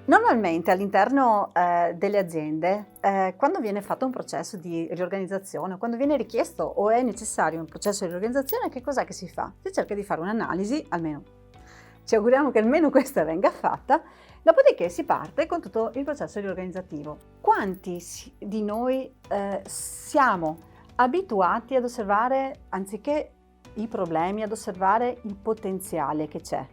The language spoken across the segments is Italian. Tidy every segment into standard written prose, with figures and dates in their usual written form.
Normalmente all'interno, delle aziende, quando viene fatto un processo di riorganizzazione, o quando viene richiesto o è necessario un processo di riorganizzazione, che cos'è che si fa? Si cerca di fare un'analisi, almeno ci auguriamo che almeno questa venga fatta, dopodiché si parte con tutto il processo riorganizzativo. Quanti di noi, siamo abituati ad osservare, anziché i problemi, ad osservare il potenziale che c'è?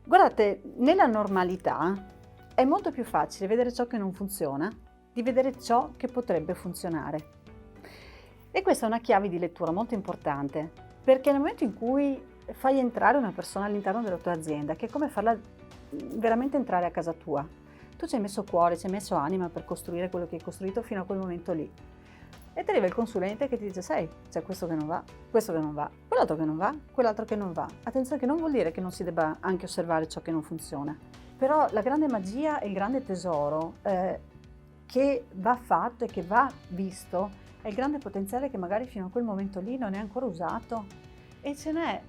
Guardate, nella normalità è molto più facile vedere ciò che non funziona di vedere ciò che potrebbe funzionare. E questa è una chiave di lettura molto importante, perché nel momento in cui fai entrare una persona all'interno della tua azienda, che è come farla veramente entrare a casa tua, tu ci hai messo cuore, ci hai messo anima per costruire quello che hai costruito fino a quel momento lì. E ti arriva il consulente che ti dice, sai, c'è questo che non va, questo che non va, quell'altro che non va, quell'altro che non va. Attenzione, che non vuol dire che non si debba anche osservare ciò che non funziona. Però la grande magia e il grande tesoro che va fatto e che va visto è il grande potenziale che magari fino a quel momento lì non è ancora usato, e ce n'è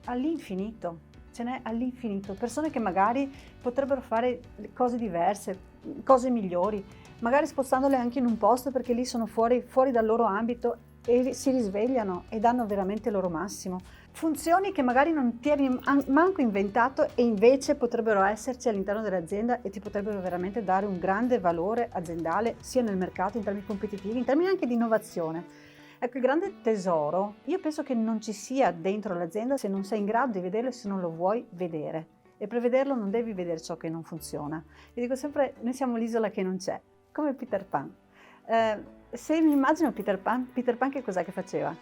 all'infinito, ce n'è all'infinito. Persone che magari potrebbero fare cose diverse, cose migliori, magari spostandole anche in un posto perché lì sono fuori dal loro ambito, e si risvegliano e danno veramente il loro massimo. Funzioni che magari non ti eri manco inventato e invece potrebbero esserci all'interno dell'azienda e ti potrebbero veramente dare un grande valore aziendale sia nel mercato, in termini competitivi, in termini anche di innovazione. Ecco, il grande tesoro, io penso che non ci sia dentro l'azienda se non sei in grado di vederlo e se non lo vuoi vedere. E per vederlo non devi vedere ciò che non funziona. Io dico sempre, noi siamo l'isola che non c'è, come Peter Pan. Se mi immagino Peter Pan che cos'è che faceva?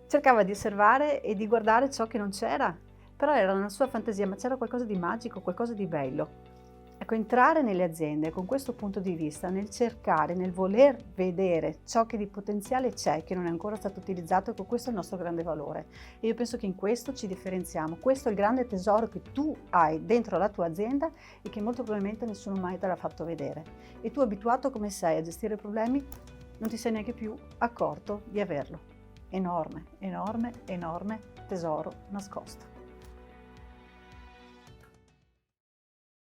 Cercava di osservare e di guardare ciò che non c'era, però era nella sua fantasia, ma c'era qualcosa di magico, qualcosa di bello. Ecco, entrare nelle aziende con questo punto di vista, nel cercare, nel voler vedere ciò che di potenziale c'è, che non è ancora stato utilizzato, ecco, questo è il nostro grande valore. E io penso che in questo ci differenziamo. Questo è il grande tesoro che tu hai dentro la tua azienda e che molto probabilmente nessuno mai te l'ha fatto vedere. E tu, abituato come sei a gestire i problemi, non ti sei neanche più accorto di averlo. Enorme, enorme, enorme tesoro nascosto.